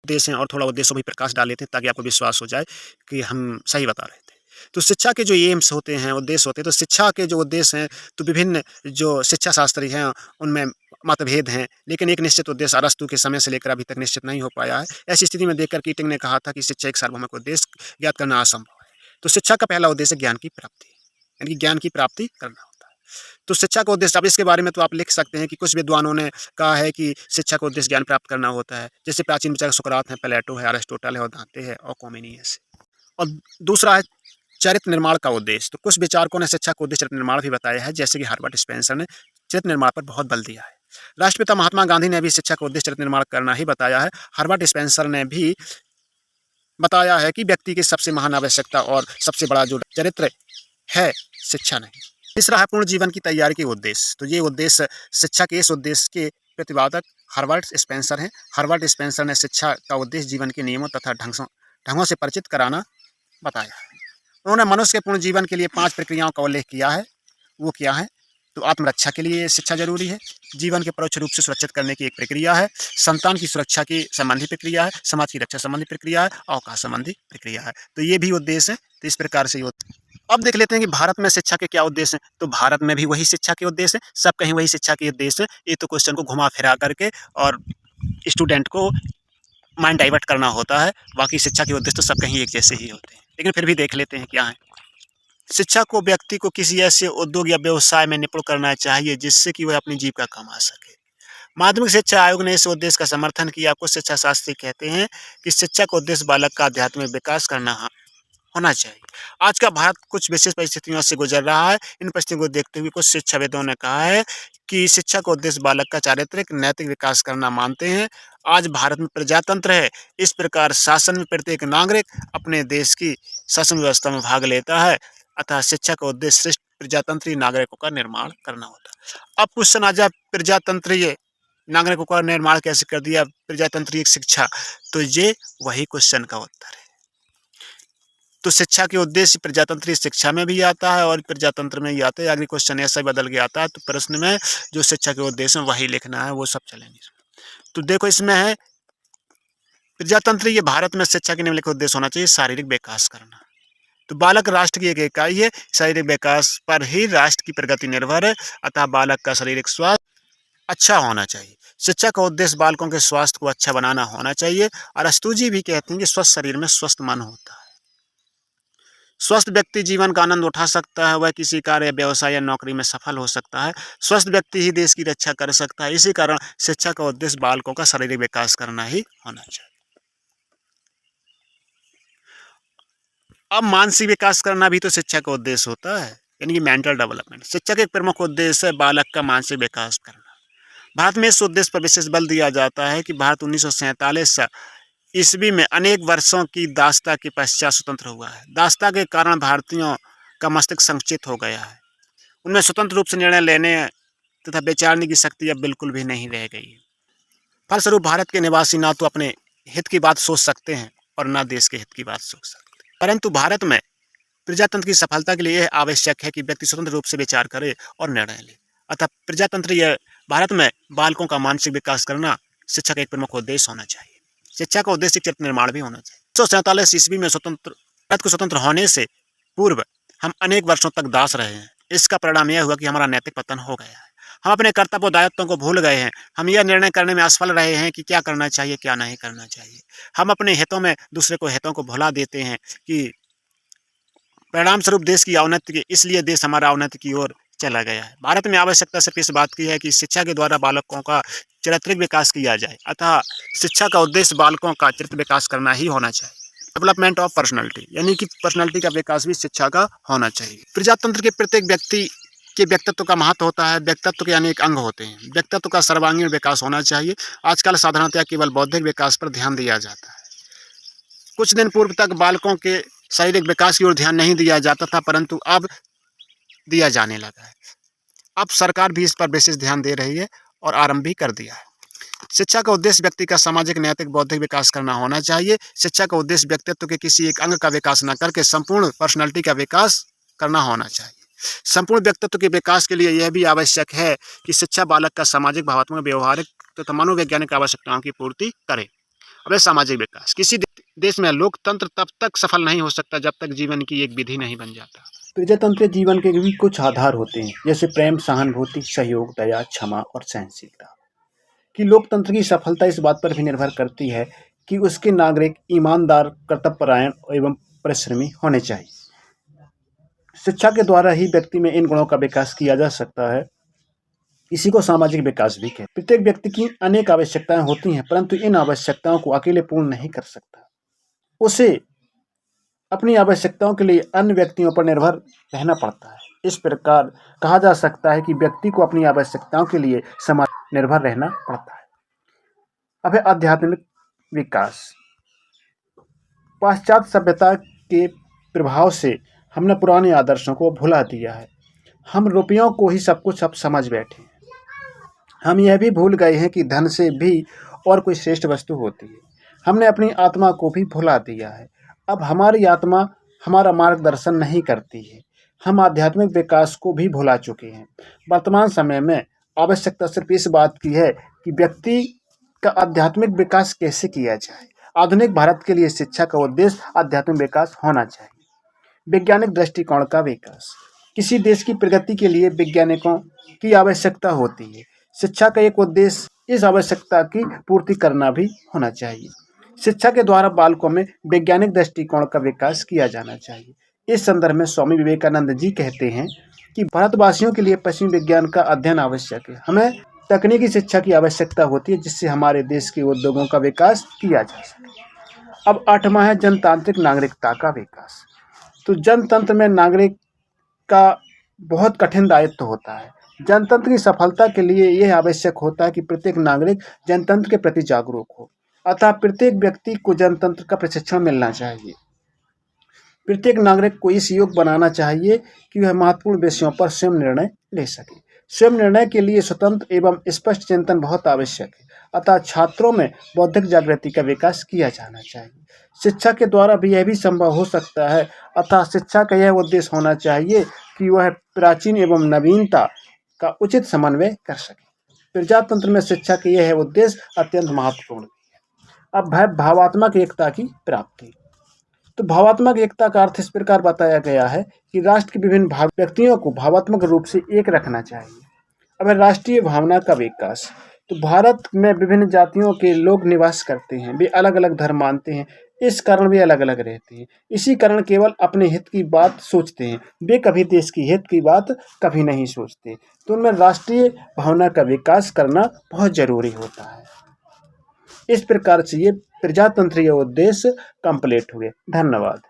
उद्देश्य हैं और थोड़ा उद्देश्यों पर प्रकाश डाल लेते हैं ताकि आपको विश्वास हो जाए कि हम सही बता रहे थे। तो शिक्षा के जो एम्स होते हैं, उद्देश्य होते हैं, तो शिक्षा के जो उद्देश्य हैं, तो विभिन्न जो शिक्षा शास्त्री हैं, उनमें मतभेद हैं, लेकिन एक निश्चित उद्देश्य अरस्तू के समय से लेकर अभी तक निश्चित नहीं हो पाया है। ऐसी स्थिति में देखकर कीटिंग ने कहा था कि शिक्षा एक सार्वभौमिक उद्देश्य ज्ञात करना असंभव है। तो शिक्षा का पहला उद्देश्य ज्ञान की प्राप्ति, यानी कि ज्ञान की प्राप्ति करना होता है। तो शिक्षा का उद्देश्य, अब इसके बारे में तो आप लिख सकते हैं कि कुछ विद्वानों ने कहा है कि शिक्षा का उद्देश्य ज्ञान प्राप्त करना होता है, जैसे प्राचीन विचारक सुकरात हैं, प्लेटो है, अरिस्टोटल है और दांते है और कॉमेनियस है। और दूसरा है चरित्र निर्माण का उद्देश्य। तो कुछ विचारकों ने शिक्षा का उद्देश्य चरित्र निर्माण भी बताया है, जैसे कि हर्बर्ट स्पेंसर ने चरित्र निर्माण पर बहुत बल दिया है। राष्ट्रपिता महात्मा गांधी ने भी शिक्षा का उद्देश्य चरित्र निर्माण करना ही बताया है। हर्बर्ट स्पेंसर ने भी बताया है कि व्यक्ति की सबसे महान आवश्यकता और सबसे बड़ा जो चरित्र है, शिक्षा नहीं। तीसरा है पूर्ण जीवन की तैयारी के उद्देश्य। तो ये उद्देश्य शिक्षा के इस उद्देश्य के प्रतिपादक हर्बर्ट स्पेंसर हैं। हर्बर्ट स्पेंसर ने शिक्षा का उद्देश्य जीवन के नियमों तथा ढंगों से परिचित कराना बताया है। उन्होंने मनुष्य के पूर्ण जीवन के लिए 5 प्रक्रियाओं का उल्लेख किया है। वो क्या है? तो आत्मरक्षा के लिए शिक्षा जरूरी है, जीवन के परोक्ष रूप से सुरक्षित करने की एक प्रक्रिया है, संतान की सुरक्षा की संबंधी प्रक्रिया है, समाज की रक्षा संबंधी प्रक्रिया है, अवकाश संबंधी प्रक्रिया है। तो ये भी उद्देश्य है। तो इस प्रकार से अब देख लेते हैं कि भारत में शिक्षा के क्या उद्देश्य हैं। तो भारत में भी वही शिक्षा के उद्देश्य है, सब कहीं वही शिक्षा के उद्देश्य है। ये तो क्वेश्चन को घुमा फिरा करके और स्टूडेंट को माइंड डाइवर्ट करना होता है, बाकी शिक्षा के उद्देश्य तो सब कहीं एक जैसे ही होते हैं। लेकिन फिर भी देख लेते हैं क्या है। शिक्षा को व्यक्ति को किसी ऐसे उद्योग या व्यवसाय में निपुण करना चाहिए जिससे कि वह अपनी जीविका कमा सके। माध्यमिक शिक्षा आयोग ने इस उद्देश्य का समर्थन किया। कुछ शिक्षा शास्त्री कहते हैं कि शिक्षा का उद्देश्य बालक का आध्यात्मिक विकास करना होना चाहिए। आज का भारत कुछ विशेष परिस्थितियों से गुजर रहा है। इन परिस्थितियों को देखते हुए कुछ शिक्षाविदों ने कहा है कि शिक्षा का उद्देश्य बालक का चारित्रिक नैतिक विकास करना मानते हैं। आज भारत में प्रजातंत्र है, इस प्रकार शासन में प्रत्येक नागरिक अपने देश की शासन व्यवस्था में भाग लेता है, अतः शिक्षा का उद्देश्य श्रेष्ठ प्रजातंत्री नागरिकों का निर्माण करना होता है। अब क्वेश्चन आ जाए, प्रजातंत्रीय नागरिकों का निर्माण कैसे कर दिया प्रजातंत्रीय शिक्षा? तो ये वही क्वेश्चन का उत्तर है। तो शिक्षा के उद्देश्य प्रजातंत्रीय शिक्षा में भी आता है और प्रजातंत्र में ही आता है। अगर क्वेश्चन ऐसा ही बदल के आता है तो प्रश्न में जो शिक्षा के उद्देश्य है वही लिखना है, वो सब चलेंगे। तो देखो इसमें है प्रजातंत्रीय भारत में शिक्षा के निम्नलिखित उद्देश्य होना चाहिए। शारीरिक विकास करना। तो बालक राष्ट्र की एक इकाई है, शारीरिक विकास पर ही राष्ट्र की प्रगति निर्भर है, अतः बालक का शारीरिक स्वास्थ्य अच्छा होना चाहिए। शिक्षा का उद्देश्य बालकों के स्वास्थ्य को अच्छा बनाना होना चाहिए। अरस्तू जी भी कहते हैं कि स्वस्थ शरीर में स्वस्थ मन होता है। स्वस्थ व्यक्ति जीवन का आनंद उठा सकता है, वह किसी कार्य, व्यवसाय या नौकरी में सफल हो सकता है। स्वस्थ व्यक्ति ही देश की रक्षा कर सकता है। इसी कारण शिक्षा का उद्देश्य बालकों का शारीरिक विकास करना ही होना चाहिए। अब मानसिक विकास करना भी तो शिक्षा का उद्देश्य होता है, यानी कि मेंटल डेवलपमेंट। शिक्षा का एक प्रमुख उद्देश्य है बालक का मानसिक विकास करना। भारत में इस उद्देश्य पर विशेष बल दिया जाता है कि भारत 1947 ईस्वी में अनेक वर्षों की दासता के पश्चात स्वतंत्र हुआ है। दासता के कारण भारतीयों का मस्तिष्क संकुचित हो गया है। उनमें स्वतंत्र रूप से निर्णय लेने तथा विचारने की शक्ति अब बिल्कुल भी नहीं रह गई है। फलस्वरूप भारत के निवासी ना तो अपने हित की बात सोच सकते हैं और ना देश के हित की बात सोच सकते हैं। परंतु भारत में प्रजातंत्र की सफलता के लिए यह आवश्यक है कि व्यक्ति स्वतंत्र रूप से विचार करे और निर्णय ले। अतः प्रजातंत्रीय भारत में बालकों का मानसिक विकास करना शिक्षा का एक प्रमुख उद्देश्य होना चाहिए। शिक्षा का उद्देश्य चरित्र निर्माण भी होना चाहिए। 1947 ईस्वी में भारत को स्वतंत्र होने से पूर्व हम अनेक वर्षों तक दास रहे हैं। इसका परिणाम यह हुआ कि हमारा नैतिक पतन हो गया है। हम अपने कर्तव्य और दायित्वों को भूल गए हैं। हम यह निर्णय करने में असफल रहे हैं कि क्या करना चाहिए, क्या नहीं करना चाहिए। हम अपने हितों में दूसरे को हितों को भुला देते हैं कि परिणाम स्वरूप देश की अवनति की, इसलिए देश हमारा अवनति की ओर चला गया है। भारत में आवश्यकता सिर्फ इस बात की है कि शिक्षा के द्वारा बालकों का चारित्रिक विकास किया जाए। अतः शिक्षा का उद्देश्य बालकों का चरित्र विकास करना ही होना चाहिए। डेवलपमेंट ऑफ पर्सनैलिटी, यानी कि पर्सनैलिटी का विकास भी शिक्षा का होना चाहिए। प्रजातंत्र के प्रत्येक व्यक्ति के व्यक्तित्व का महत्व होता है। व्यक्तित्व के अनेक अंग होते हैं। व्यक्तित्व का सर्वांगीण विकास होना चाहिए। आजकल साधारणतया केवल बौद्धिक विकास पर ध्यान दिया जाता है। कुछ दिन पूर्व तक बालकों के शारीरिक विकास की ओर ध्यान नहीं दिया जाता था, परंतु अब दिया जाने लगा है। अब सरकार भी इस पर विशेष ध्यान दे रही है और आरंभ भी कर दिया है। शिक्षा का उद्देश्य व्यक्ति का सामाजिक, नैतिक, बौद्धिक विकास करना होना चाहिए। शिक्षा का उद्देश्य व्यक्तित्व के किसी एक अंग का विकास न करके संपूर्ण पर्सनैलिटी का विकास करना होना चाहिए। संपूर्ण व्यक्तित्व के विकास के लिए यह भी आवश्यक है कि शिक्षा बालक का सामाजिक, भावात्मक, व्यवहारिक तथा मनोवैज्ञानिक आवश्यकताओं की पूर्ति करे। अब है सामाजिक विकास। किसी देश में लोकतंत्र तब तक सफल नहीं हो सकता जब तक जीवन की एक विधि नहीं बन जाता। प्रजातंत्र जीवन के भी कुछ आधार होते हैं, जैसे प्रेम, सहानुभूति, सहयोग, दया, क्षमा और सहनशीलता। कि लोकतंत्र की सफलता इस बात पर भी निर्भर करती है कि उसके नागरिक ईमानदार, कर्तव्यपरायण एवं परिश्रमी होने चाहिए। शिक्षा के द्वारा ही व्यक्ति में इन गुणों का विकास किया जा सकता है। इसी को सामाजिक विकास भी कहते हैं। प्रत्येक व्यक्ति की अनेक आवश्यकताएं होती हैं, परंतु इन आवश्यकताओं को अकेले पूर्ण नहीं कर सकता। उसे अपनी आवश्यकताओं के लिए अन्य व्यक्तियों पर निर्भर रहना पड़ता है। इस प्रकार कहा जा सकता है कि व्यक्ति को अपनी आवश्यकताओं के लिए समाज निर्भर रहना पड़ता है। अब है आध्यात्मिक विकास। पाश्चात्य सभ्यता के प्रभाव से हमने पुराने आदर्शों को भुला दिया है। हम रुपयों को ही सब कुछ अब समझ बैठे हैं। हम यह भी भूल गए हैं कि धन से भी और कोई श्रेष्ठ वस्तु होती है। हमने अपनी आत्मा को भी भुला दिया है। अब हमारी आत्मा हमारा मार्गदर्शन नहीं करती है। हम आध्यात्मिक विकास को भी भुला चुके हैं। वर्तमान समय में आवश्यकता सिर्फ इस बात की है कि व्यक्ति का आध्यात्मिक विकास कैसे किया जाए। आधुनिक भारत के लिए शिक्षा का उद्देश्य आध्यात्मिक विकास होना चाहिए। वैज्ञानिक दृष्टिकोण का विकास। किसी देश की प्रगति के लिए वैज्ञानिकों की आवश्यकता होती है। शिक्षा का एक उद्देश्य इस आवश्यकता की पूर्ति करना भी होना चाहिए। शिक्षा के द्वारा बालकों में वैज्ञानिक दृष्टिकोण का विकास किया जाना चाहिए। इस संदर्भ में स्वामी विवेकानंद जी कहते हैं कि भारतवासियों के लिए पश्चिमी विज्ञान का अध्ययन आवश्यक है। हमें तकनीकी शिक्षा की आवश्यकता होती है, जिससे हमारे देश के उद्योगों का विकास किया जा सके। अब 8वां है जनतांत्रिक नागरिकता का विकास। तो जनतंत्र में नागरिक का बहुत कठिन दायित्व होता है। जनतंत्र की सफलता के लिए यह आवश्यक होता है कि प्रत्येक नागरिक जनतंत्र के प्रति जागरूक हो। अतः प्रत्येक व्यक्ति को जनतंत्र का प्रशिक्षण मिलना चाहिए। प्रत्येक नागरिक को इस योग्य बनाना चाहिए कि वह महत्वपूर्ण विषयों पर स्वयं निर्णय ले सके। स्वयं निर्णय के लिए स्वतंत्र एवं स्पष्ट चिंतन बहुत आवश्यक है। अतः छात्रों में बौद्धिक जागृति का विकास किया जाना चाहिए। शिक्षा के द्वारा भी यह भी संभव हो सकता है। अतः शिक्षा का यह उद्देश्य होना चाहिए कि वह प्राचीन एवं नवीनता का उचित समन्वय कर सके। प्रजातंत्र में शिक्षा के यह उद्देश्य अत्यंत महत्वपूर्ण है। अब है भावात्मक एकता की प्राप्ति। तो भावात्मक एकता का अर्थ इस प्रकार बताया गया है कि राष्ट्र के विभिन्न व्यक्तियों को भावात्मक रूप से एक रखना चाहिए। अब है राष्ट्रीय भावना का विकास। तो भारत में विभिन्न जातियों के लोग निवास करते हैं। वे अलग अलग धर्म मानते हैं, इस कारण वे अलग अलग रहते हैं। इसी कारण केवल अपने हित की बात सोचते हैं, वे कभी देश की हित की बात कभी नहीं सोचते। तो उनमें राष्ट्रीय भावना का विकास करना बहुत जरूरी होता है। इस प्रकार से ये प्रजातंत्रीय उद्देश्य कंप्लीट हुए। धन्यवाद।